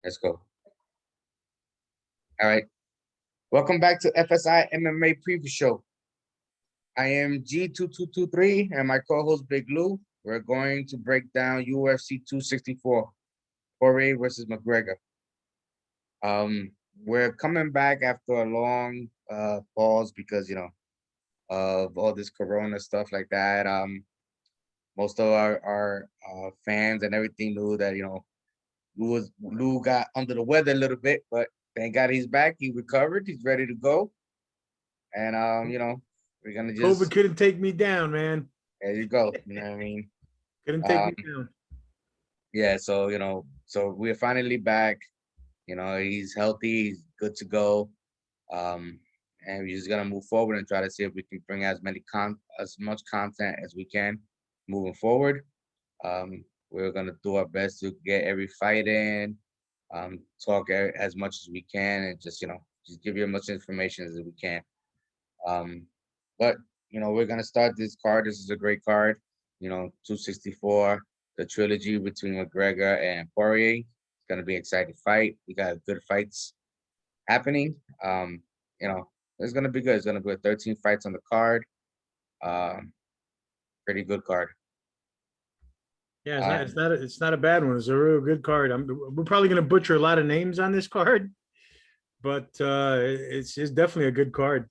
Let's go. All right. Welcome back to FSI MMA Preview Show. I am G2223 and my co-host Big Lou. We're going to break down UFC 264, Fourier versus McGregor. We're coming back after a long pause because of all this Corona stuff like that. Most of our fans and everything knew that Lou got under the weather a little bit, but thank God he's back. He recovered. He's ready to go. And we're gonna just COVID couldn't take me down, man. there you go. You know what I mean? Couldn't take me down. Yeah, so we're finally back. He's healthy, he's good to go. And we're just gonna move forward and try to see if we can bring as much content as we can moving forward. We're gonna do our best to get every fight in, talk as much as we can, and just give you as much information as we can. But we're gonna start this card. This is a great card. 264, the trilogy between McGregor and Poirier. It's gonna be an exciting fight. We got good fights happening. It's gonna be good. It's gonna be 13 fights on the card. Pretty good card. Yeah, it's not a bad one. It's a real good card. We're probably gonna butcher a lot of names on this card, but it's definitely a good card.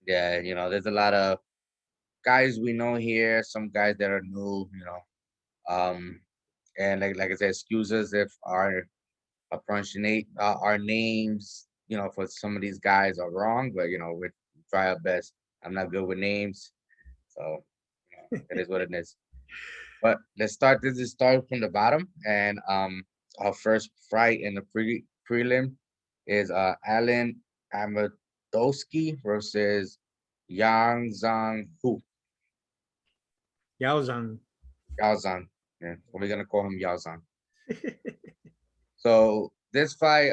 Yeah, there's a lot of guys we know here, some guys that are new, and like I said, excuse us if our our names, for some of these guys are wrong, but we try our best. I'm not good with names, so it is what it is. But let's start from the bottom, and our first fight in the prelim is Alain Amadoski versus Zhang Hu. Zhang. Zhang. Yeah, we're gonna call him Zhang. So this fight,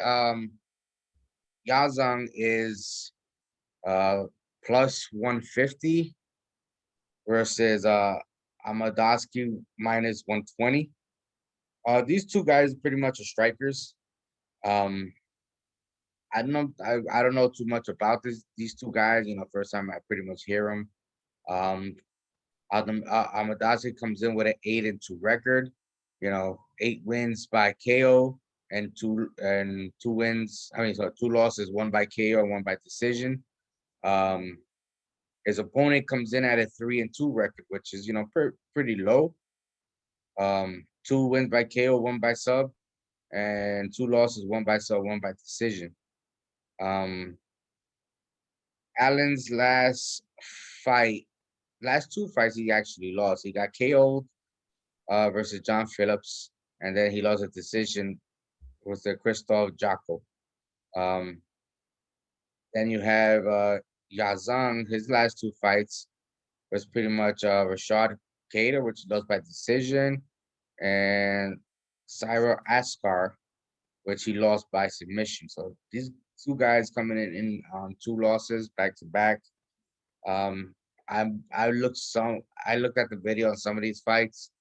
Zhang is plus 150 versus Amadoski minus 120. These two guys pretty much are strikers. I don't know too much about these two guys. First time I pretty much hear them. Amadoski comes in with an 8-2 record. 8 wins by KO and two wins. So 2 losses, 1 by KO and 1 by decision. His opponent comes in at a 3-2 record, which is pretty low. 2 wins by KO, 1 by sub, and 2 losses, 1 by sub, 1 by decision. Allen's last 2 fights he actually lost. He got KO'd versus John Phillips, and then he lost a decision with the Christoph Jocko. Then you have Zhang. His last 2 fights was pretty much Rashad Cater, which he lost by decision, and Cyril Askar, which he lost by submission. So these 2 guys coming in on 2 losses back to back. I looked at the video on some of these fights,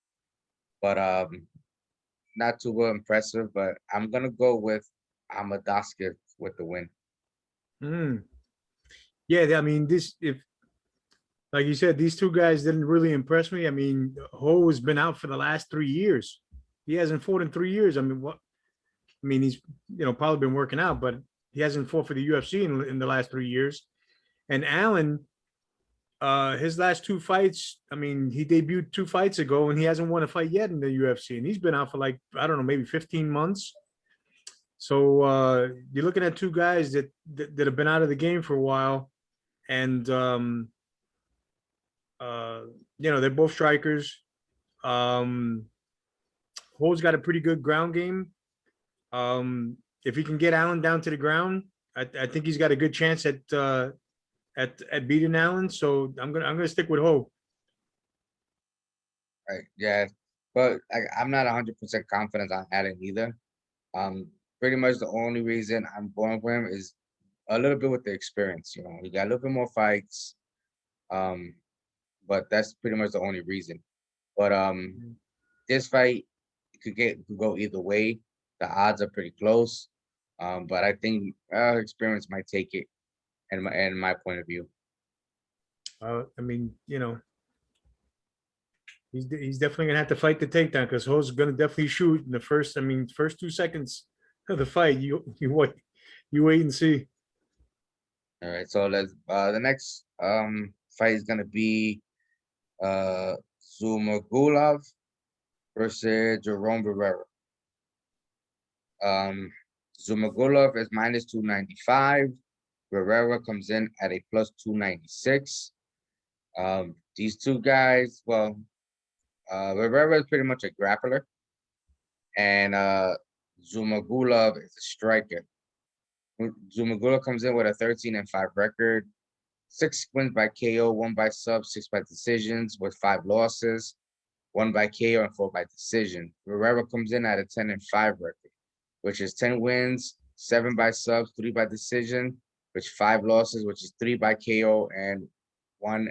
but not too well impressive. But I'm gonna go with Amadoski with the win. Yeah, if like you said, these 2 guys didn't really impress me. Ho has been out for the last 3 years. He hasn't fought in 3 years. He's probably been working out, but he hasn't fought for the UFC in the last 3 years. And Allen, his last 2 fights, he debuted 2 fights ago and he hasn't won a fight yet in the UFC. And he's been out for maybe 15 months. So you're looking at 2 guys that have been out of the game for a while. And, they're both strikers. Ho's got a pretty good ground game. If he can get Allen down to the ground, I think he's got a good chance at beating Allen. So I'm gonna stick with Ho. Right. Yeah. But I'm not 100% confident on Allen either. Pretty much the only reason I'm going for him is a little bit with the experience. He got a little bit more fights. But that's pretty much the only reason. But this fight could go either way. The odds are pretty close, but I think experience might take it, in my point of view. I mean, he's definitely gonna have to fight the takedown because Ho's gonna definitely shoot in the first. I mean, first 2 seconds of the fight. You wait and see. All right, so let's the next fight is gonna be Zumagulov versus Jerome Herrera. Zumagulov is minus 295. Herrera comes in at a plus 296. These two guys, well, Herrera is pretty much a grappler, and Zumagulov is a striker. Zumagulov comes in with a 13-5 record, 6 wins by KO, 1 by sub, 6 by decisions, with 5 losses, 1 by KO and 4 by decision. Herrera comes in at a 10-5 record, which is 10 wins, 7 by subs, 3 by decision, which 5 losses, which is 3 by KO and 1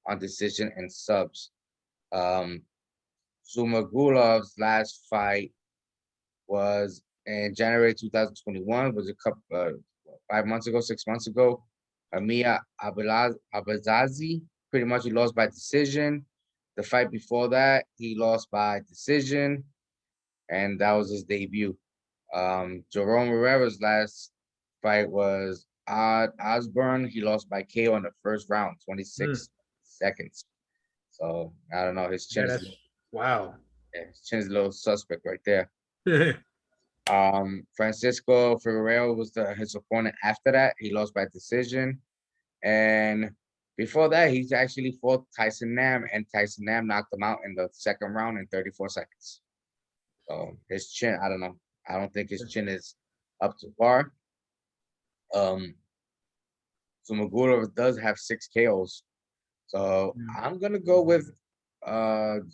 on decision and subs. Zumagulov's last fight was in January 2021, was a couple 5 months ago, 6 months ago. Amia Abazazi, pretty much he lost by decision. The fight before that, he lost by decision, and that was his debut. Jerome Herrera's last fight was Osborne. He lost by KO in the first round, 26 seconds. So I don't know. His chin is wow. Yeah, his chin is a little suspect right there. Francisco Fourier was his opponent after that. He lost by decision. And before that, he's actually fought Tyson Nam, and Tyson Nam knocked him out in the second round in 34 seconds. So his chin, I don't know. I don't think his chin is up to par. So Magulov does have 6 KOs. So I'm gonna go with Zumagulov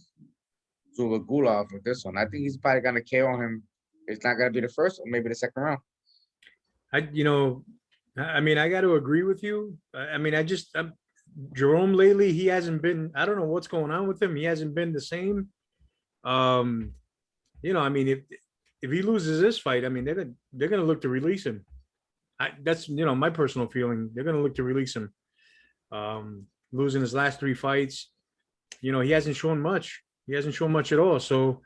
for this one. I think he's probably gonna KO him. It's not gonna be the first or maybe the second round. I mean, I got to agree with you. I mean, Jerome lately, he hasn't been, I don't know what's going on with him. He hasn't been the same. I mean, if he loses this fight, I mean, they're gonna look to release him. That's my personal feeling. They're gonna look to release him. Losing his last 3 fights, he hasn't shown much. He hasn't shown much at all. So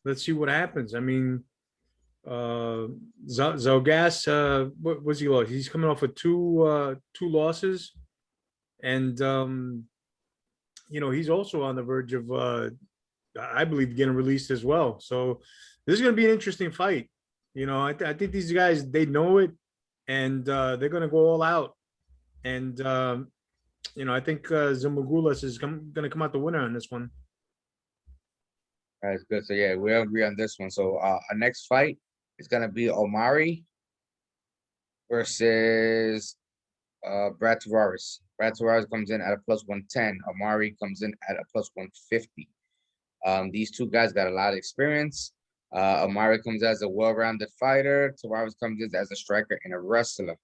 let's see what happens. I mean, Zalgas, what was he lost? He's coming off with two losses, and he's also on the verge of I believe getting released as well. So this is going to be an interesting fight. I think these guys, they know it, and they're going to go all out. And I think Zumugulas is going to come out the winner on this one. That's good. So yeah, we agree on this one. So our next fight is gonna be Omari versus Brad Tavares. Brad Tavares comes in at a plus 110. Omari comes in at a plus 150. These two guys got a lot of experience. Omari comes as a well-rounded fighter. Tavares comes in as a striker and a wrestler.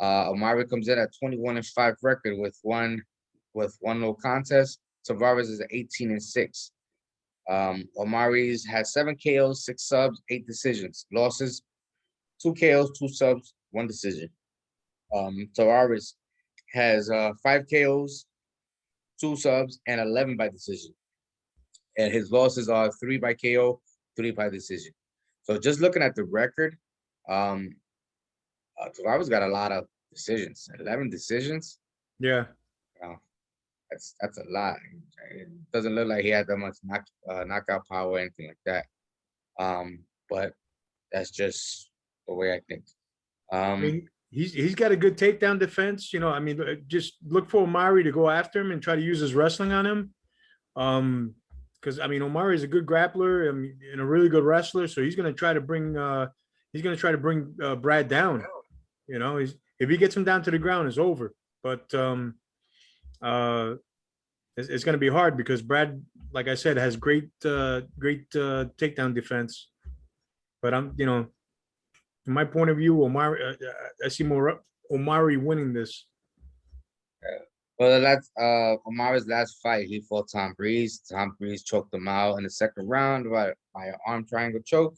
Omari comes in at 21-5 record with one no contest. Tavares is at 18-6. Omari's has 7 KOs, 6 subs, 8 decisions. Losses, 2 KOs, 2 subs, 1 decision. Tavares has 5 KOs, 2 subs, and 11 by decision. And his losses are 3 by KO, 3 by decision. So just looking at the record, Tavares got a lot of decisions. 11 decisions. Yeah. That's a lot. It doesn't look like he had that much knockout power or anything like that. But that's just the way I think. I mean, he's got a good takedown defense. I mean, just look for Omari to go after him and try to use his wrestling on him. Because I mean, Omari is a good grappler and a really good wrestler, so he's going to try to bring Brad down. If he gets him down to the ground, it's over. But it's going to be hard because Brad, like I said, has great takedown defense. But from my point of view, Omari, I see more Omari winning this. Well, that's Omari's last fight. He fought Tom Breeze. Tom Breeze choked him out in the second round by an arm triangle choke.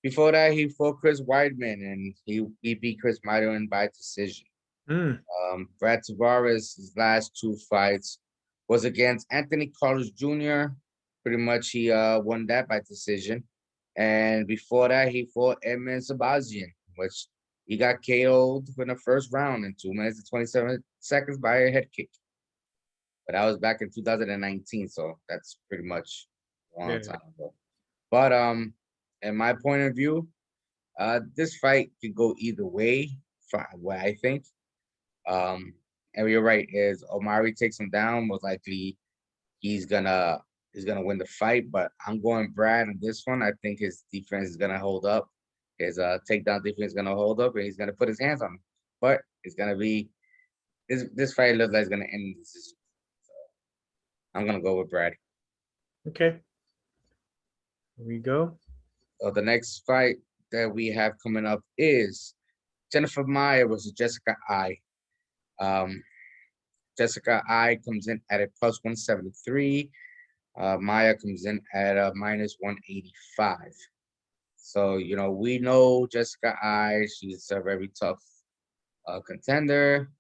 Before that, he fought Chris Weidman, and he beat Chris Weidman by decision. Mm, Brad Tavares' last two fights was against Anthony Carlos Jr. Pretty much, he won that by decision. And before that, he fought Edmund Sabazian, which he got KO'd in the first round in 2 minutes and 27 seconds by a head kick. But that was back in 2019, so that's pretty much a long yeah. time ago. But in my point of view, this fight could go either way. For what I think, um, and you're right. Is Omari takes him down, most likely he's gonna win the fight. But I'm going Brad on this one. I think his defense is gonna hold up. His takedown defense is gonna hold up, and he's gonna put his hands on him. But it's gonna be this fight looks like it's gonna end in decision. So I'm gonna go with Brad. Okay. Here we go. So the next fight that we have coming up is Jennifer Meyer versus Jessica I. Um, Jessica I comes in at a plus 173. Maya comes in at a minus 185. So, we know Jessica I, she's a very tough contender.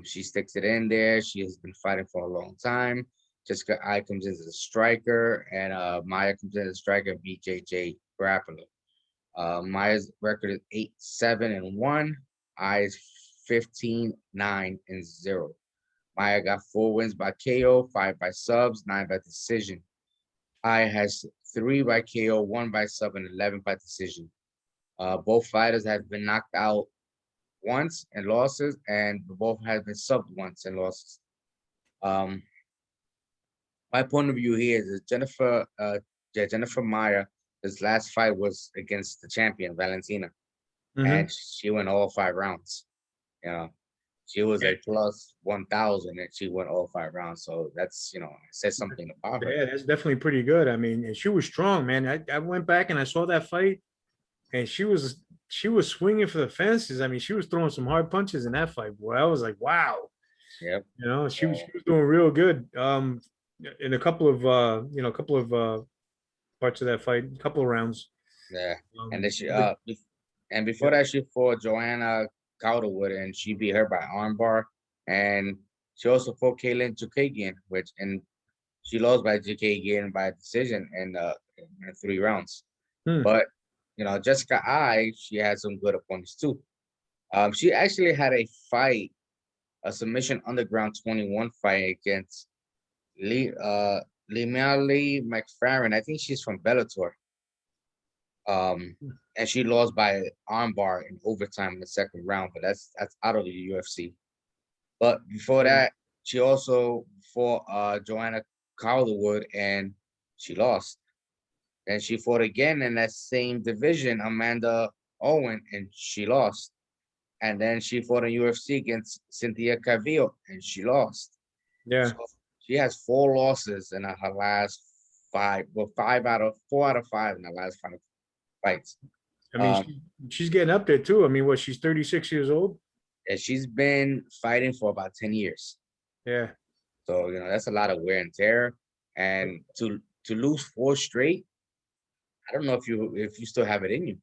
She sticks it in there. She has been fighting for a long time. Jessica I comes in as a striker, and Maya comes in as a striker, BJJ grappler. Maya's record is 8-7-1. I is 15-9-0. Maya got 4 wins by KO, 5 by subs, 9 by decision. I has 3 by KO, 1 by sub, and 11 by decision. Both fighters have been knocked out once and losses, and both have been subbed once and losses. My point of view here is Jennifer Maya. His last fight was against the champion Valentina, Mm-hmm. and she won all 5 rounds. She was a plus 1,000, and she won all 5 rounds. So that's it says something about her. Yeah, that's definitely pretty good. I mean, and she was strong, man. I went back and I saw that fight, and she was swinging for the fences. I mean, she was throwing some hard punches in that fight. Boy, I was like, wow. Yep. She was doing real good. In a couple of parts of that fight, a couple of rounds. Yeah. And then she But- and before that she fought Joanna Calderwood, and she beat her by armbar. And she also fought Kaylin Chukagian, and she lost by Chukagian by decision in 3 rounds. Hmm. But Jessica I, she had some good opponents too. She actually had a fight, a submission underground 21 fight against Lee McFarren. I think she's from Bellator. And she lost by armbar in overtime in the second round, but that's out of the UFC. But before that, she also fought Joanna Calderwood, and she lost. Then she fought again in that same division, Amanda Owen, and she lost. And then she fought in UFC against Cynthia Cavillo, and she lost. Yeah. So she has 4 losses in her last 5. Well, 4 out of 5 in the last 5 fights. I mean, she's getting up there too. I mean, she's 36 years old? And she's been fighting for about 10 years. Yeah. So, that's a lot of wear and tear. And to lose 4 straight, I don't know if you still have it in you.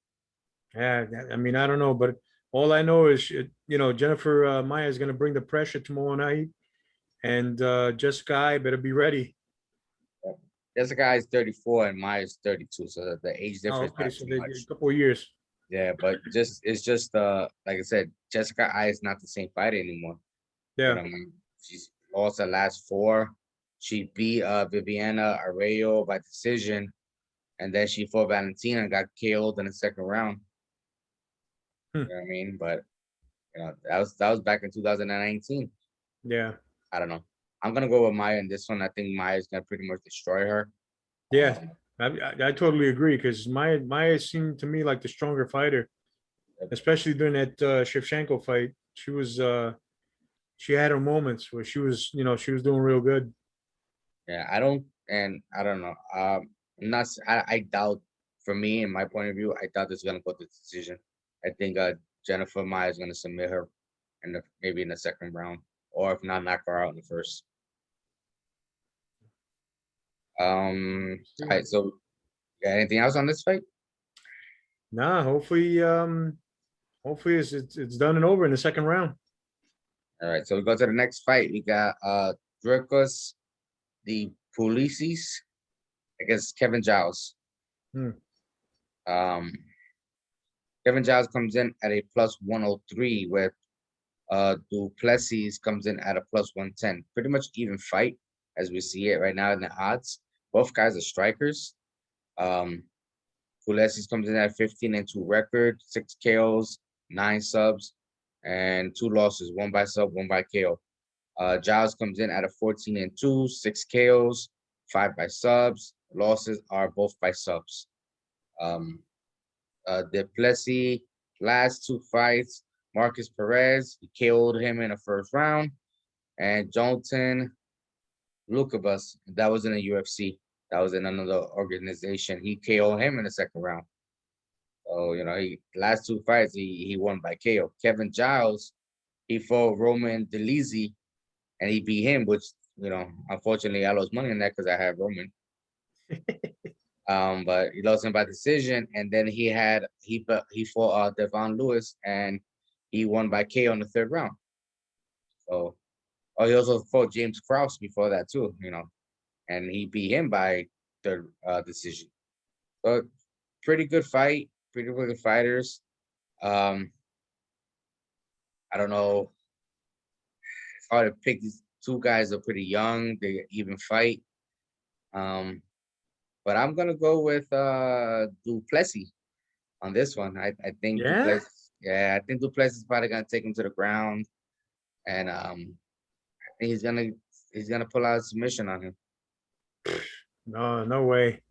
Yeah. I mean, I don't know, but all I know is, Jennifer Maya is going to bring the pressure tomorrow night, and Jessica I better be ready. Jessica is 34 and Maya is 32, so the age difference Okay, not so too much. a couple of years. Yeah, but it's just like I said, Jessica I is not the same fighter anymore. Yeah. She's lost her last 4. She beat Viviana Arroyo by decision, and then she fought Valentina and got KO'd in the second round. You know what I mean? But that was back in 2019. Yeah. I don't know. I'm gonna go with Maya in this one. I think Maya's gonna pretty much destroy her. Yeah. I totally agree, because Maya seemed to me like the stronger fighter, especially during that Shevchenko fight. She had her moments where she was doing real good. Yeah, I don't know. I doubt, for me, in my point of view, I doubt it's gonna go to decision. I think Jennifer Maya is gonna submit her maybe in the second round or if not, knock her out in the first. All right. So, got anything else on this fight? Nah, hopefully, it's done and over in the second round. All right. So we go to the next fight. We got Dricus the Pulisis against Kevin Giles. Hmm. Kevin Giles comes in at a plus 103, with Duplessis comes in at a plus 110. Pretty much even fight as we see it right now in the odds. Both guys are strikers. Duplessis comes in at 15-2 record, 6 KOs, 9 subs, and 2 losses, 1 by sub, 1 by KO. Giles comes in at a 14-2, 6 KOs, 5 by subs. Losses are both by subs. Duplessis, last 2 fights, Marcus Perez, he KO'd him in the first round. And Jonathan Lukabus, that was in the UFC. That was in another organization. He KO'd him in the second round. So, last 2 fights, he won by KO. Kevin Giles, he fought Roman Delizzi, and he beat him, which, unfortunately, I lost money on that because I have Roman. But he lost him by decision, and then he fought Devon Lewis, and he won by KO in the third round. So, he also fought James Krause before that too, and he beat him by third decision. So, pretty good fight, pretty good fighters. I don't know. It's hard to pick. These 2 guys are pretty young. They even fight. But I'm gonna go with Duplessis on this one. I think Duplessis. Yeah, I think Duplessis is probably gonna take him to the ground, and I think he's gonna pull out a submission on him. No way.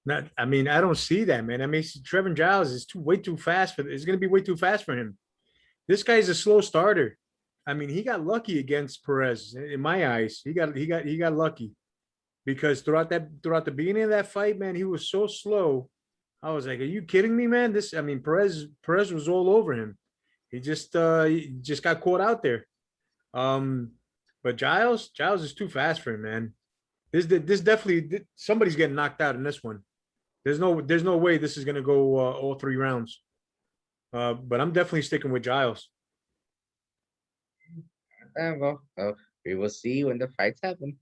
I don't see that, man. Trevin Giles is way too fast for. It's gonna be way too fast for him. This guy's a slow starter. He got lucky against Perez. In my eyes, he got lucky. Because throughout the beginning of that fight, man, he was so slow. I was like, "Are you kidding me, man?" Perez was all over him. He just got caught out there. But Giles is too fast for him, man. This definitely somebody's getting knocked out in this one. There's no way this is gonna go all 3 rounds. But I'm definitely sticking with Giles. Well, we will see when the fights happen.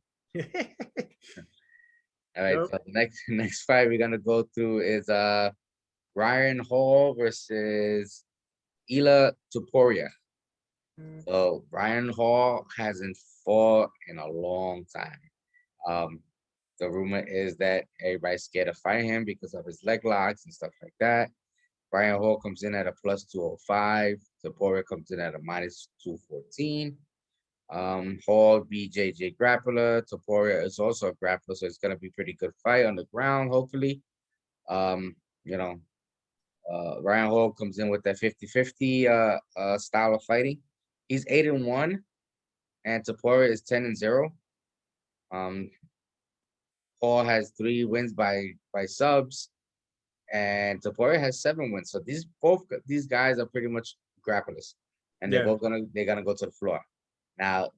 All right, so the next fight we're gonna go through is Ryan Hall versus Ela Tuporia. So Ryan Hall hasn't fought in a long time. The rumor is that everybody's scared to fight him because of his leg locks and stuff like that. Ryan Hall comes in at a plus 205. Tuporia comes in at a minus 214. Hall BJJ grappler. Tuporia is also a grappler, so it's gonna be pretty good fight on the ground, hopefully. Ryan Hall comes in with that 50-50 style of fighting. He's 8-1, and Tuporia is 10-0. Hall has 3 wins by subs, and Tuporia has 7 wins. So both these guys are pretty much grapplers, and they're gonna go to the floor. Now,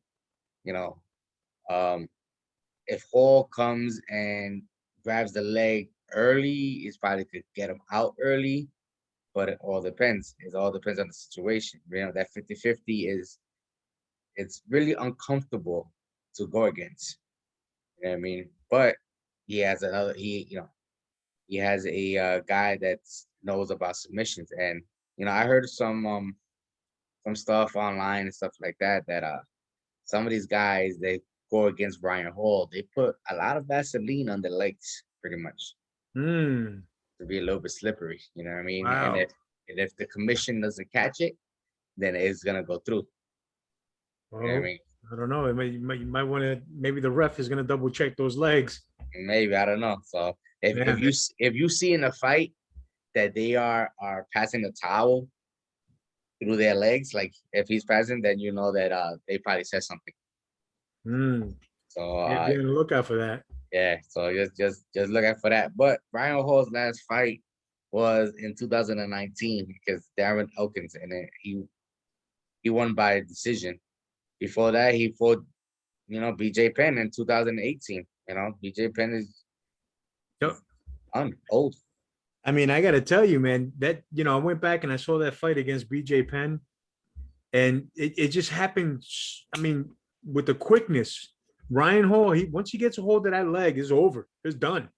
if Hall comes and grabs the leg early, it's probably could get him out early, but it all depends. It all depends on the situation. That 50-50 it's really uncomfortable to go against. You know what I mean? But he has he has a guy that knows about submissions, and I heard some stuff online and stuff like that some of these guys, they go against Ryan Hall, they put a lot of Vaseline on their legs, pretty much, to be a little bit slippery. You know what I mean? Wow. And if the commission doesn't catch it, then it's gonna go through. Well, You know what I mean? I don't know. You might want to. Maybe the ref is gonna double check those legs. Maybe, I don't know. So if you see in a fight that they are passing the towel through their legs, like if he's passing, then you know that they probably said something. So be on the lookout for that. Yeah, so just look out for that. But Ryan Hall's last fight was in 2019 because Darren Elkins, and he won by decision Before that, he fought, BJ Penn in 2018. BJ Penn is Yep. old. I mean, I got to tell you, man, that, I went back and I saw that fight against BJ Penn, and it just happened. I mean, with the quickness, Ryan Hall, once he gets a hold of that leg, it's over. It's done.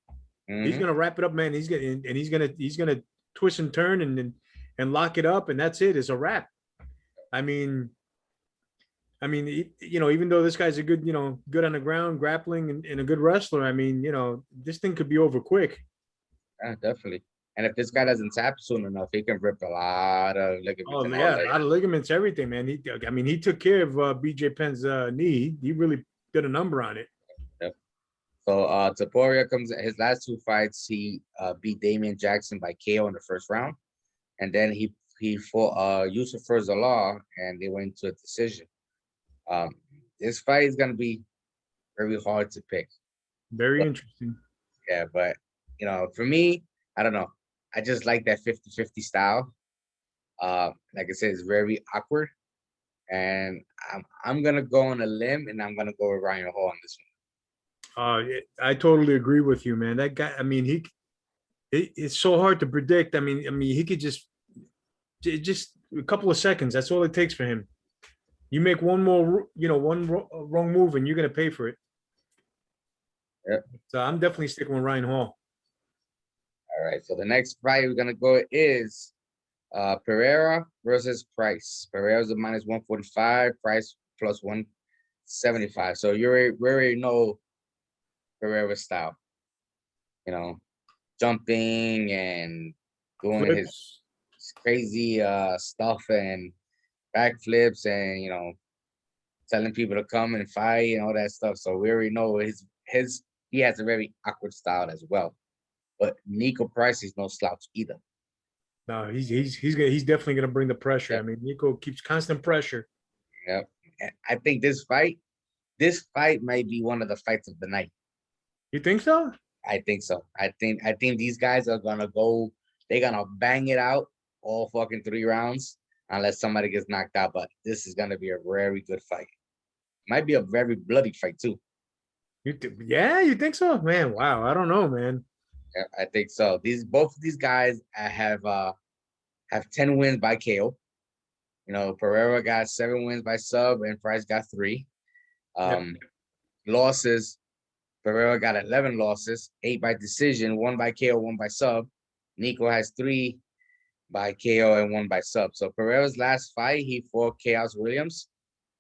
He's gonna wrap it up, man. He's gonna twist and turn and lock it up, and that's it. It's a wrap. I mean, even though this guy's a good, good on the ground, grappling, and a good wrestler, I mean, this thing could be over quick. Yeah, definitely. And if this guy doesn't tap soon enough, he can rip a lot of ligaments. Oh yeah, a lot of ligaments, everything, man. He took care of BJ Penn's knee. He really did a number on it. Yep. So Tuporia comes in his last two fights. He beat Damian Jackson by KO in the first round, and then he fought Yusuf Zalal, and they went to a decision. This fight is gonna be very hard to pick. Very interesting. Yeah, but for me, I don't know. I just like that 50-50 style. Like I said, it's very awkward. And I'm gonna go on a limb, and I'm gonna go with Ryan Hall on this one. I totally agree with you, man. That guy, I mean, it's so hard to predict. I mean, he could just a couple of seconds. That's all it takes for him. You make one more, one wrong move, and you're gonna pay for it. Yeah. So I'm definitely sticking with Ryan Hall. All right. So the next fight we're gonna go is Pereira versus Price. Pereira's a minus 145, Price plus 175. So we already know Pereira's style. Jumping and doing his crazy stuff and backflips and telling people to come and fight and all that stuff. So we already know he has a very awkward style as well. But Nico Price is no slouch either. No, he's definitely gonna bring the pressure. Yep. I mean, Nico keeps constant pressure. Yep. And I think this fight might be one of the fights of the night. You think so? I think so. I think these guys are gonna go. They're gonna bang it out all fucking 3 rounds unless somebody gets knocked out. But this is gonna be a very good fight. Might be a very bloody fight too. You think so, man? Wow, I don't know, man. Yeah, I think so. Both of these guys have 10 wins by KO. Pereira got 7 wins by sub, and Price got 3. Losses. Pereira got 11 losses, 8 by decision, 1 by KO, 1 by sub. Nico has 3 by KO and 1 by sub. So Pereira's last fight, he fought Chaos Williams,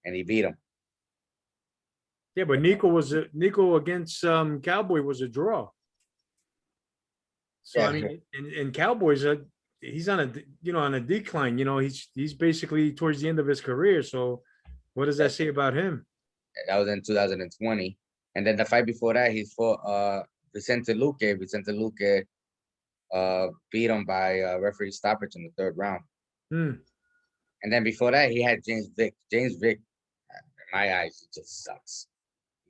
and he beat him. Yeah, but Nico against Cowboy was a draw. So yeah. I mean, and Cowboys, he's on a decline. He's basically towards the end of his career. So what does that say about him? That was in 2020, and then the fight before that, he fought Vicente Luque. Vicente Luque beat him by referee stoppage in the 3rd round. And then before that, he had James Vick. James Vick, in my eyes, it just sucks.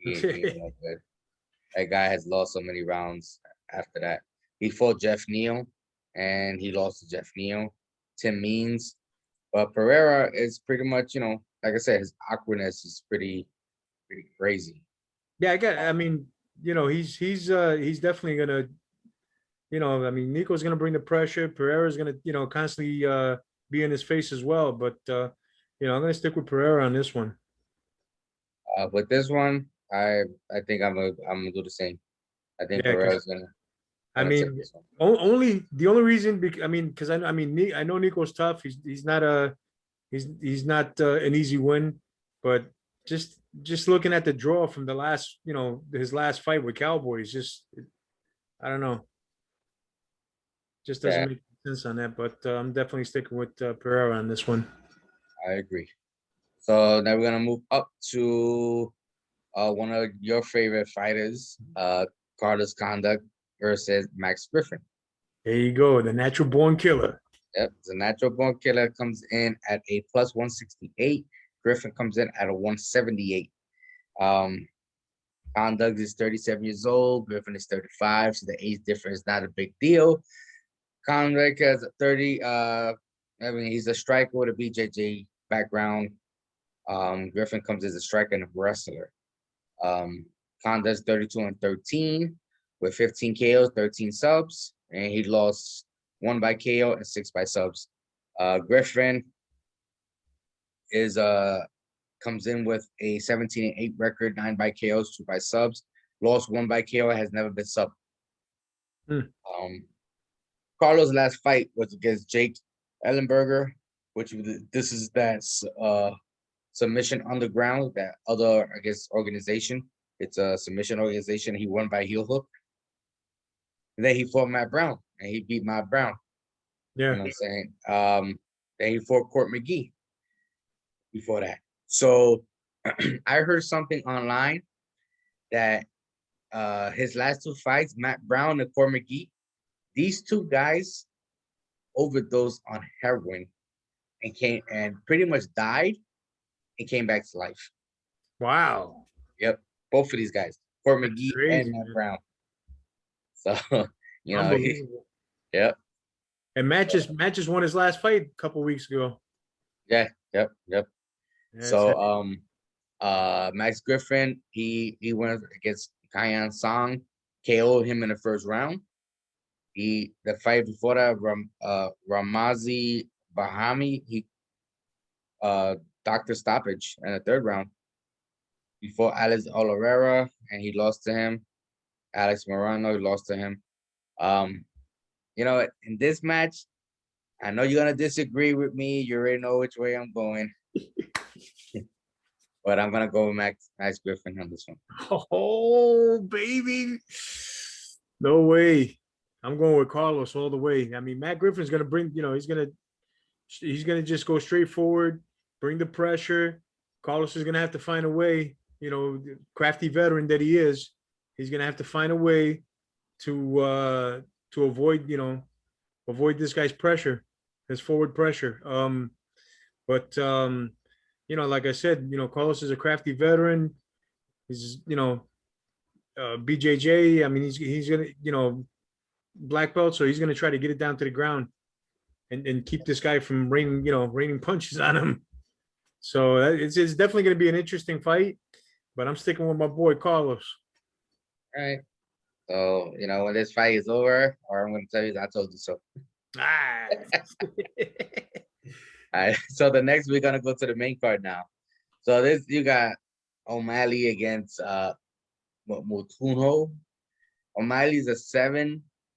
That guy has lost so many rounds after that. He fought Jeff Neal, and he lost to Jeff Neal. Tim Means. But Pereira is pretty much, like I said, his awkwardness is pretty crazy. Yeah, he's definitely gonna, Nico's gonna bring the pressure. Pereira's gonna, constantly be in his face as well. But I'm gonna stick with Pereira on this one. With this one, I think I'm gonna do the same. I think Pereira's gonna. Only reason because I know Nico's tough. He's not an easy win, but just looking at the draw from the last, his last fight with Cowboys, I don't know, just doesn't make sense on that. But I'm definitely sticking with Pereira on this one. I agree. So now we're gonna move up to one of your favorite fighters, Carlos Condit versus Max Griffin. There you go, the natural born killer. Yep, the natural born killer comes in at a plus 168. Griffin comes in at a 178. Condit is 37 years old. Griffin is 35, so the age difference is not a big deal. Condit has 30. He's a striker with a BJJ background. Griffin comes as a striker and a wrestler. Khan does 32-13 with 15 KOs, 13 subs, and he lost 1 by KO and 6 by subs. Griffin is comes in with a 17-8 record, 9 by KOs, 2 by subs, lost 1 by KO, has never been sub. Carlos' last fight was against Jake Ellenberger, which this is that submission underground, that other, I guess, organization. It's a submission organization. He won by heel hook. And then he fought Matt Brown, and he beat Matt Brown. Yeah. You know what I'm saying? Then he fought Court McGee before that. So I heard something online that his last 2 fights, Matt Brown and Court McGee, these 2 guys overdosed on heroin and pretty much died and came back to life. Wow. Yep, both of these guys, Court That's McGee crazy, and Matt man. Brown. So you know, Unbelievable. yep. And Matt just won his last fight a couple weeks ago. Yeah, yep. That's So Max Griffin, he went against Kyan Song, KO'd him in the first round. The fight before that, Ramazi Bahami, he doctor stoppage in the 3rd round before Alex Oliveira, and he lost to him. Alex Morano, he lost to him. You know, in this match, I know you're gonna disagree with me. You already know which way I'm going. But I'm gonna go with Max Griffin on this one. Oh, baby. No way. I'm going with Carlos all the way. I mean, Matt Griffin's gonna bring, he's gonna just go straight forward, bring the pressure. Carlos is gonna have to find a way, crafty veteran that he is. He's gonna have to find a way to avoid, avoid this guy's pressure, his forward pressure. But like I said, Carlos is a crafty veteran. He's, BJJ. I mean, he's gonna, black belt, so he's gonna try to get it down to the ground and keep this guy from raining punches on him. So it's definitely gonna be an interesting fight. But I'm sticking with my boy Carlos. All right. So, when this fight is over, or I'm going to tell you, I told you so. Ah. All right. So the next, we're going to go to the main card now. So you got O'Malley against Motunho. O'Malley's a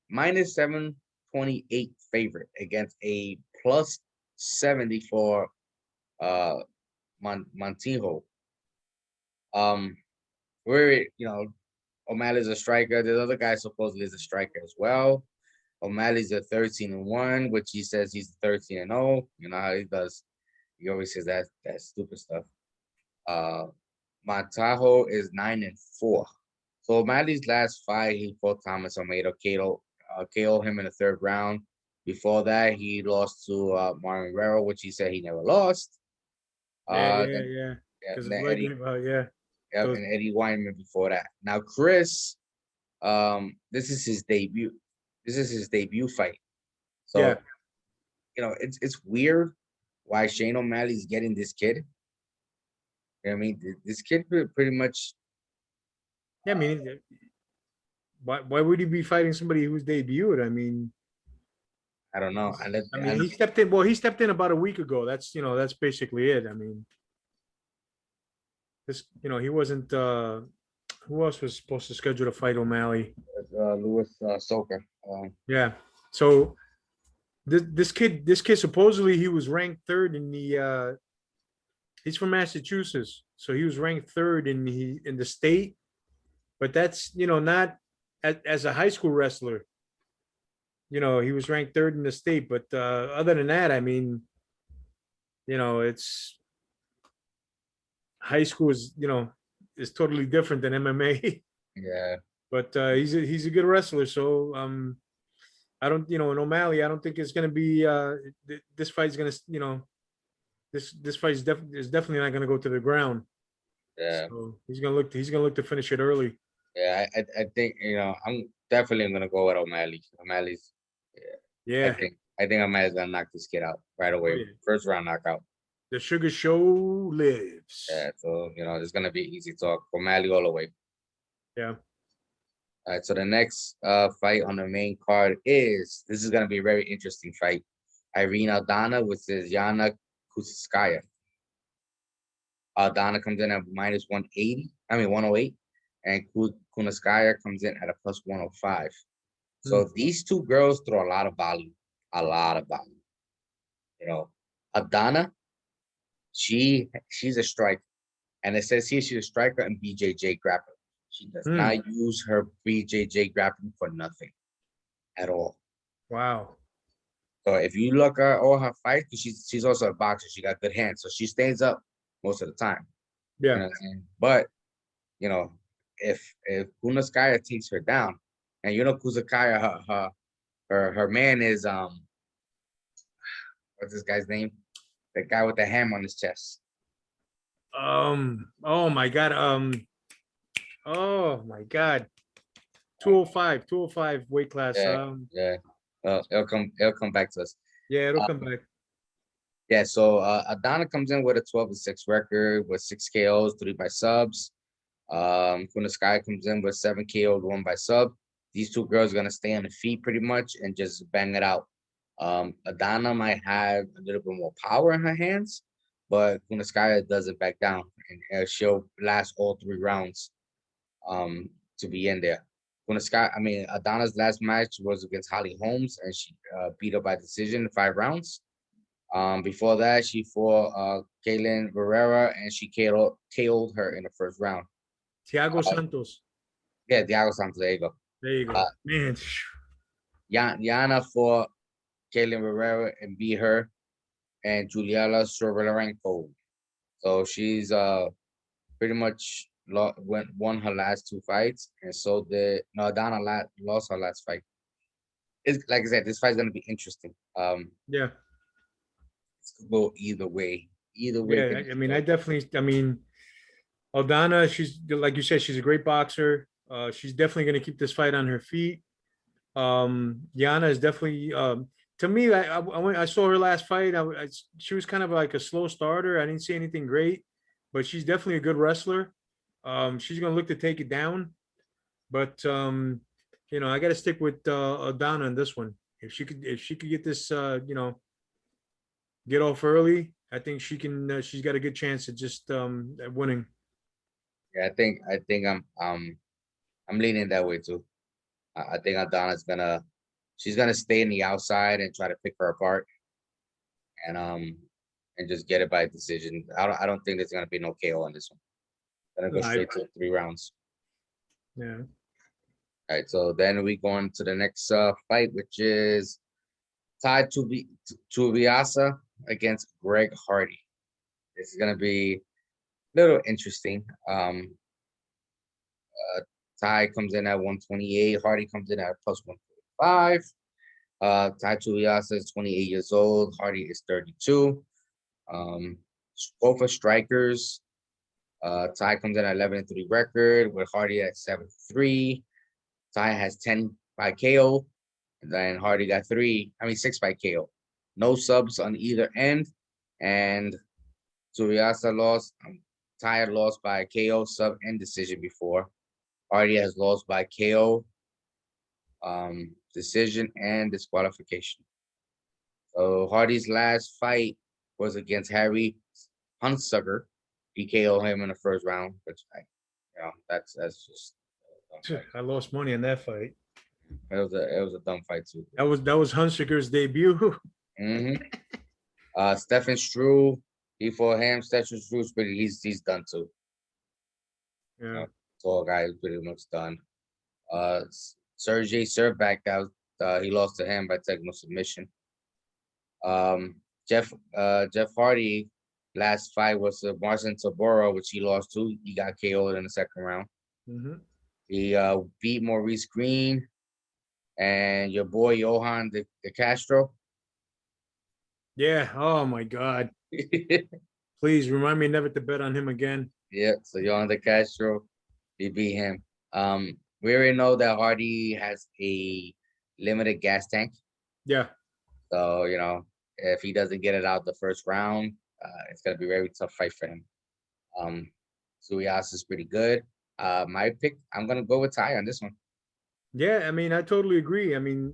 minus 728 favorite against a plus 70 for Montijo. Where, O'Malley's a striker. The other guy supposedly is a striker as well. O'Malley's a 13-1, which he says he's 13-0. You know how he does. He always says that stupid stuff. Montajo is 9-4. So O'Malley's last fight, he fought Thomas Almeida, KO him in the 3rd round. Before that, he lost to Martin Herrera, which he said he never lost. Yeah. And Eddie Weinman before that. Now Chris, this is his debut. This is his debut fight. So, it's weird why Shane O'Malley's getting this kid. You know what I mean? This kid pretty much. Yeah, I mean, why would he be fighting somebody who's debuted? I mean, I don't know. He stepped in. Well, he stepped in about a week ago. That's basically it. I mean, this, he wasn't. Who else was supposed to schedule to fight O'Malley? Louis Soker. Yeah. So this kid supposedly he was ranked 3rd in the. He's from Massachusetts, so he was ranked 3rd in the state, but that's not as a high school wrestler. He was ranked 3rd in the state, but other than that, I mean, it's high school is is totally different than MMA. Yeah. But he's a good wrestler, so I don't in O'Malley, I don't think it's gonna be this fight's gonna this fight is definitely not gonna go to the ground. Yeah. So he's gonna look to finish it early. Yeah, I think I'm definitely gonna go with O'Malley. Yeah. I think O'Malley's gonna knock this kid out right away. Oh, yeah. First round knockout. The Sugar Show lives. Yeah, so it's gonna be easy talk. O'Malley all the way. Yeah. All right, so the next fight on the main card this is gonna be a very interesting fight. Irene Aldana versus Yana Kuskaya. Aldana comes in at minus 180. I mean 108, and Kunaskaya comes in at a plus 105. So these two girls throw a lot of volume, a lot of volume. Aldana, she's a striker, and it says here she's a striker and BJJ grappler. She does not use her BJJ grappling for nothing at all. Wow. So if you look at all her fights, she's also a boxer. She got good hands, so she stays up most of the time. Yeah. You know what I'm saying? But if Kunaskaya takes her down, and Kunaskaya, her man is what's this guy's name? The guy with the hammer on his chest. Oh my God. Oh my God. 205 weight class. Yeah. It'll come back to us. Yeah, it'll come back. Yeah, so Adana comes in with a 12-6 record with 6 KOs, 3 by subs. Kunaskaya comes in with 7 KOs, 1 by sub. These two girls are gonna stay on the feet pretty much and just bang it out. Adana might have a little bit more power in her hands, but Kunaskaya doesn't back down, and she'll last all 3 rounds to be in there. Adana's last match was against Holly Holmes, and she beat her by decision in 5 rounds. Before that, she fought Kaylin Herrera, and she KO'd her in the first round. Thiago Santos. Yeah, Thiago Santos. There you go. There you go. Man. Yana fought Kaylin Herrera and beat her, and Juliana Sorvelenko. So she's pretty much won her last 2 fights, and so did Adana lost her last fight. It's like I said, this fight's gonna be interesting. Yeah. It's gonna go either way. Either way. Yeah, I mean, Aldana, she's like you said, she's a great boxer. She's definitely going to keep this fight on her feet. Yana is definitely, to me, I saw her last fight. She was kind of like a slow starter. I didn't see anything great, but she's definitely a good wrestler. She's going to look to take it down, but I got to stick with Aldana in this one. If she could get this, get off early, I think she can. She's got a good chance at just at winning. Yeah, I think I'm leaning that way too. I think Aldana's she's gonna stay in the outside and try to pick her apart, and just get it by decision. I don't think there's gonna be no KO on this one. Gonna go straight to 3 rounds. Yeah. All right, so then we go on to the next fight, which is Tai Tuivasa against Greg Hardy. This is gonna be a little interesting. Tai comes in at 128. Hardy comes in at plus 145. Tai Tuivasa is 28 years old. Hardy is 32. Both are strikers. Tai comes in at 11-3 record with Hardy at 7-3. Tai has 10 by KO. And then Hardy got 6 by KO. No subs on either end. And Tuivasa lost. Tai lost by KO, sub, and decision before. Hardy has lost by KO, decision, and disqualification. So Hardy's last fight was against Harry Hunsucker. He KO'd him in the first round, which that's just. I lost money on that fight. It was a dumb fight too. That was Hunsucker's debut. Stefan Struve, he fought him. Stefan Struve's he's done too. Yeah. Tall guy is pretty much done. Sergey Servac, he lost to him by technical submission. Jeff Hardy last fight was Marcin Tybura, which he lost to. He got KO'd in the second round. He beat Maurice Green and your boy Johan De Castro. Yeah. Oh my God. Please remind me never to bet on him again. Yeah. So Johan De Castro, he beat him. We already know that Hardy has a limited gas tank. Yeah. So if he doesn't get it out the first round, it's gonna be a very tough fight for him. Suyas is pretty good. My pick, I'm gonna go with Ty on this one. Yeah, I mean, I totally agree. I mean,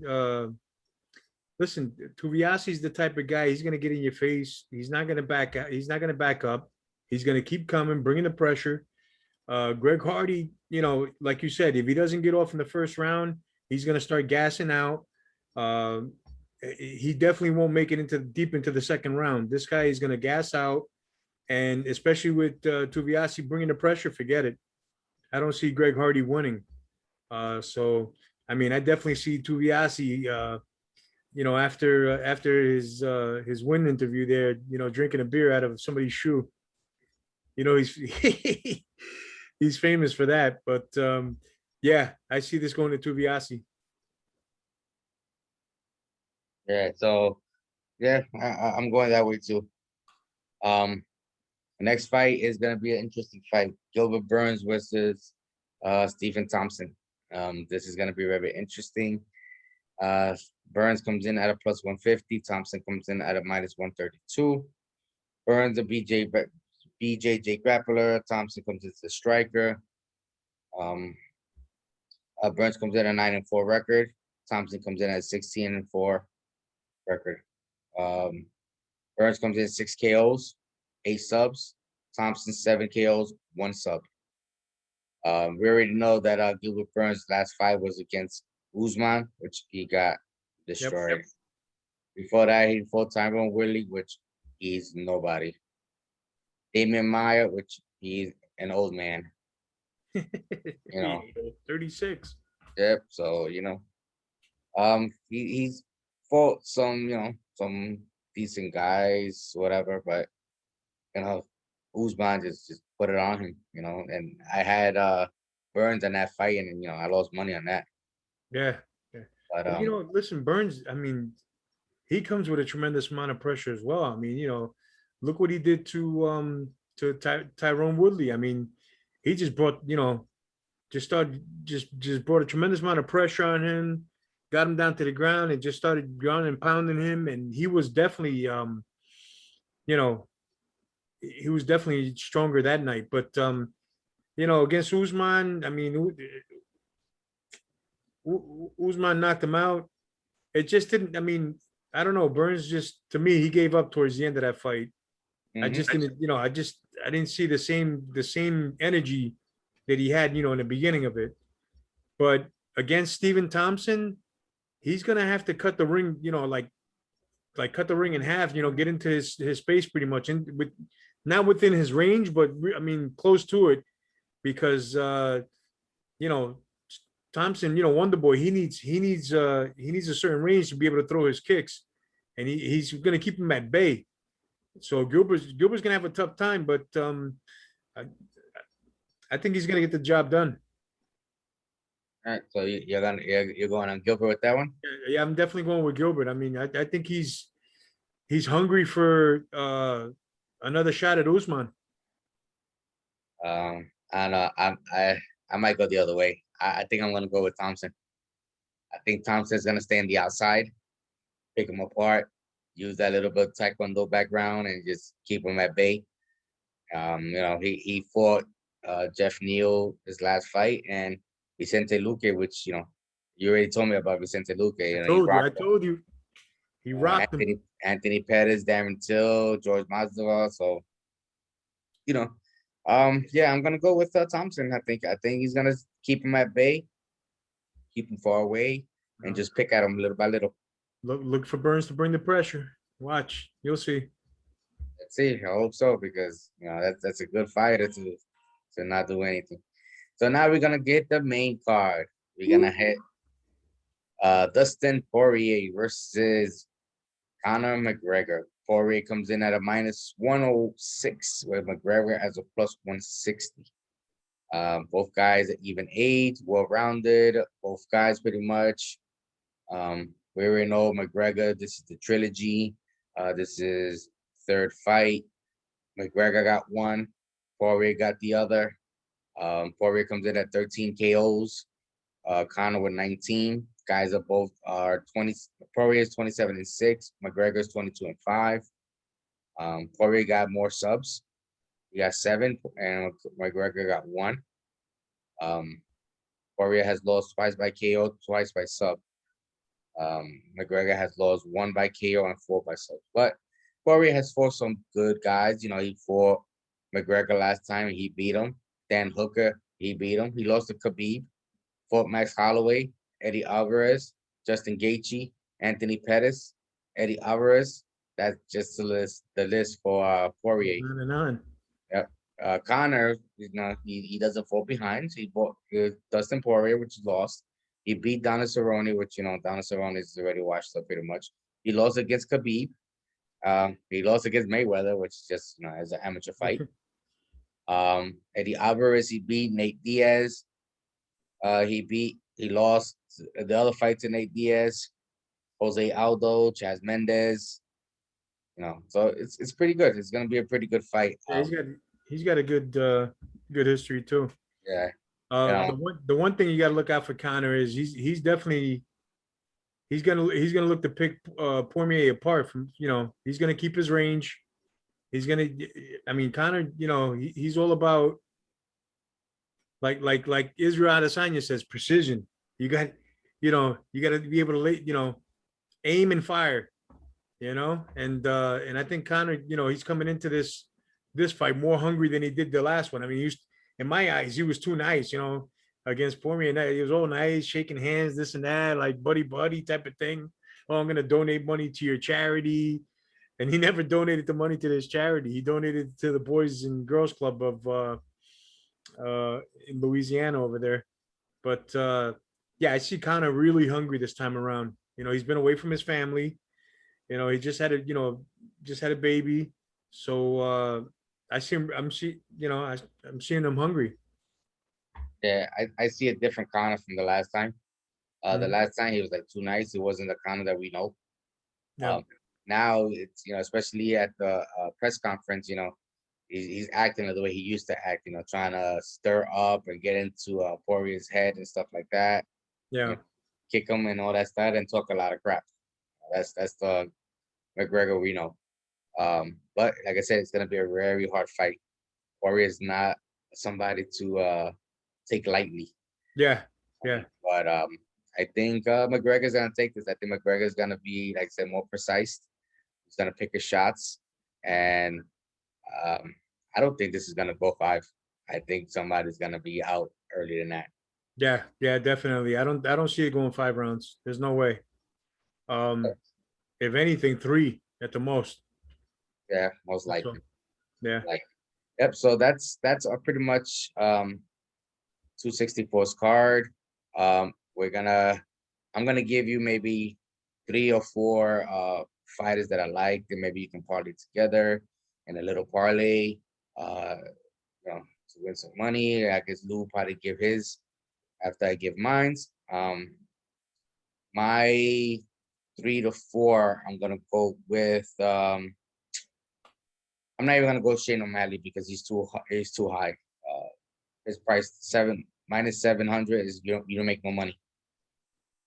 listen, Tuviasi's the type of guy, he's going to get in your face. He's not going to back out. He's not going to back up. He's going to keep coming, bringing the pressure. Greg Hardy, like you said, if he doesn't get off in the first round, he's going to start gassing out. He definitely won't make it into deep into the second round. This guy is going to gas out. And especially with Tuviasi bringing the pressure, forget it. I don't see Greg Hardy winning. So, I mean, I definitely see Tuviasi, after his win interview there, drinking a beer out of somebody's shoe. He's he's famous for that. But yeah, I see this going to Tuviasi. Yeah, so yeah, I'm going that way too. The next fight is gonna be an interesting fight. Gilbert Burns versus Stephen Thompson. This is gonna be very interesting. Burns comes in at a plus 150. Thompson comes in at a minus 132. Burns a BJJ grappler. Thompson comes in as a striker. Burns comes in at a 9-4 record. Thompson comes in at 16-4 record. Burns comes in 6 KOs, 8 subs. Thompson 7 KOs, 1 sub. We already know that Gilbert Burns' last fight was against Usman, which he got destroyed. Yep. Before that, he fought Tyrone Woodley, which he's nobody. Damian Meyer, which he's an old man. 36. Yep. So he's fought some some decent guys, whatever, but Usman just put it on him, and I had Burns in that fight, and I lost money on that. Yeah. But listen, Burns, I mean, he comes with a tremendous amount of pressure as well. I mean, look what he did to Tyrone Woodley. I mean, he just brought, just brought a tremendous amount of pressure on him, got him down to the ground, and just started grounding and pounding him. And he was definitely, he was definitely stronger that night. But against Usman, I mean, Usman knocked him out. It just didn't. I mean, I don't know. Burns just, to me, he gave up towards the end of that fight. I just didn't, I didn't see the same energy that he had, in the beginning of it. But against Stephen Thompson, he's gonna have to cut the ring, like cut the ring in half, get into his space pretty much, and not within his range, but I mean close to it, because Thompson, Wonder Boy, he needs a certain range to be able to throw his kicks, and he's gonna keep him at bay. So Gilbert's gonna have a tough time, but I think he's gonna get the job done. All right, so you're going on Gilbert with that one? Yeah, I'm definitely going with Gilbert. I mean, I think he's hungry for another shot at Usman. I don't know. I might go the other way. I think I'm gonna go with Thompson. I think Thompson's gonna stay on the outside, pick him apart, use that little bit of Taekwondo background, and just keep him at bay. He fought Jeff Neal his last fight, and Vicente Luque, which you already told me about Vicente Luque. I told you, he rocked him. Anthony Pettis, Darren Till, George Masvidal. So, yeah, I'm gonna go with Thompson. I think he's gonna keep him at bay, keep him far away, and just pick at him little by little. Look for Burns to bring the pressure. Watch, you'll see. Let's see. I hope so, because that's a good fighter to not do anything. So now we're gonna get the main card. We're gonna hit Dustin Fourier versus Conor McGregor. Fourier comes in at a minus 106, with McGregor as a plus 160. Both guys at even age, well-rounded. Both guys pretty much. We already know McGregor. This is the trilogy. This is third fight. McGregor got one. Fourier got the other. Fourier comes in at 13 KOs. Conor with 19. Guys are 20. Fourier is 27-6. McGregor is 22-5. Poirier got more subs. He got 7, and McGregor got 1. Fourier has lost twice by KO, twice by sub. McGregor has lost 1 by KO and 4 by sub. But Fourier has fought some good guys. He fought McGregor last time and he beat him. Dan Hooker, he beat him. He lost to Khabib. Fought Max Holloway, Eddie Alvarez, Justin Gaethje, Anthony Pettis, Eddie Alvarez. That's just the list for Poirier. On and on. Yep. Conor, he doesn't fall behind. So he fought Dustin Poirier, which he lost. He beat Donald Cerrone, which Donald Cerrone is already washed up pretty much. He lost against Khabib. He lost against Mayweather, which is just as an amateur fight. Eddie Alvarez, he beat Nate Diaz. He lost the other fight to Nate Diaz, Jose Aldo, Chaz Mendez. So it's pretty good. It's gonna be a pretty good fight. Yeah, he's got a good history too. Yeah. The one thing you got to look out for Conor is he's definitely he's gonna look to pick Poirier apart from he's gonna keep his range. He's gonna Conor he's all about like Israel Adesanya says, precision. You got to be able to aim and fire. And I think Conor he's coming into this fight more hungry than he did the last one. In my eyes, he was too nice, against Poirier. And he was all nice, shaking hands, this and that, like buddy type of thing. Oh, I'm going to donate money to your charity. And he never donated the money to this charity. He donated to the Boys and Girls Club of in Louisiana over there. But I see Conor really hungry this time around. He's been away from his family. He just had a baby. So I see him. I'm seeing him hungry. Yeah, I see a different Conor from the last time. The last time he was too nice. He wasn't the Conor that we know. Yeah. Now it's especially at the press conference, he's acting the way he used to act. Trying to stir up and get into Poirier's head and stuff like that. Yeah. Kick him and all that stuff and talk a lot of crap. That's the McGregor we know. But like I said, it's gonna be a very hard fight. Poirier is not somebody to take lightly. Yeah. But I think McGregor's gonna take this. I think McGregor's gonna be, like I said, more precise. He's gonna pick his shots, and I don't think this is gonna go 5. I think somebody's gonna be out earlier than that. Yeah, definitely. I don't see it going 5 rounds. There's no way. If anything, 3 at the most. Yeah, most likely. Yeah. Yep. So that's pretty much 264's card. I'm gonna give you maybe 3 or 4 fighters that I like, and maybe you can parlay together in a little parlay. To win some money. I guess Lou probably give his after I give mine. My 3 to 4, I'm gonna go with. I'm not even gonna go Shane O'Malley because he's too high. His price minus 700 is you don't make no money.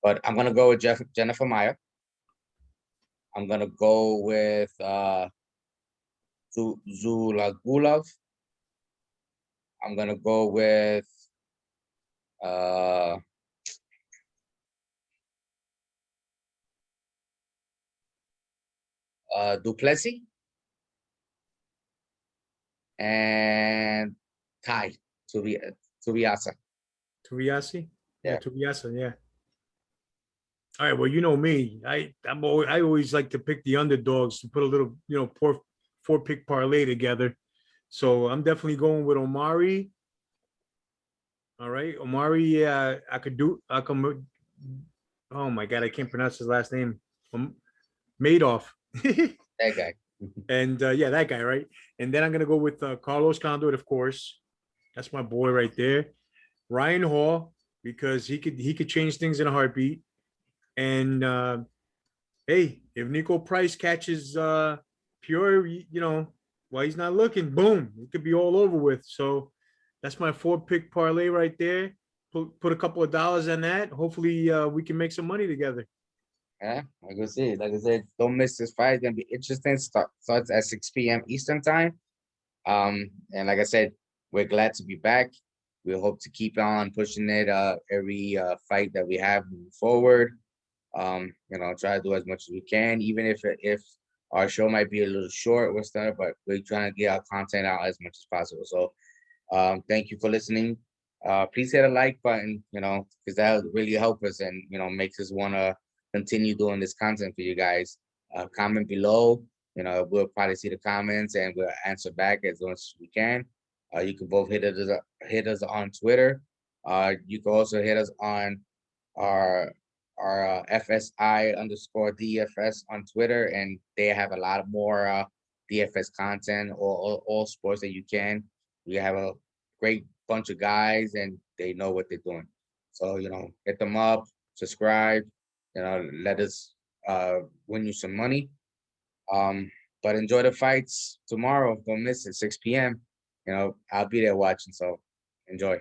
But I'm gonna go with Jennifer Meyer. I'm gonna go with Zulagulov. I'm gonna go with Duplessis and Tai Tubiasa. Tubiasi? Yeah. Tubiasa, yeah. All right, well, you know me. I always like to pick the underdogs to put a little, 4-pick parlay together. So I'm definitely going with Omari. All right, Omari. Yeah, oh my God, I can't pronounce his last name. Madoff. That guy. And that guy, right? And then I'm gonna go with Carlos Condit, of course. That's my boy right there. Ryan Hall, because he could change things in a heartbeat. And hey, if Nico Price catches Pure, while he's not looking, boom, it could be all over with. So that's my 4-pick parlay right there. Put a couple of dollars on that. Hopefully we can make some money together. Yeah, like I said, don't miss this fight. It's gonna be interesting. Starts at 6 p.m. Eastern time. And like I said, we're glad to be back. We hope to keep on pushing it every fight that we have moving forward. Try to do as much as we can, even if our show might be a little short with stuff, but we're trying to get our content out as much as possible. So thank you for listening. Please hit a like button, because that really help us and makes us want to continue doing this content for you guys. Comment below. We'll probably see the comments and we'll answer back as much as we can. You can both hit us on Twitter. You can also hit us on our FSI underscore DFS on Twitter, and they have a lot more DFS content or all sports that you can. We have a great bunch of guys, and they know what they're doing. So hit them up, subscribe. Let us win you some money. But enjoy the fights tomorrow. Don't miss it, 6 p.m. I'll be there watching. So enjoy.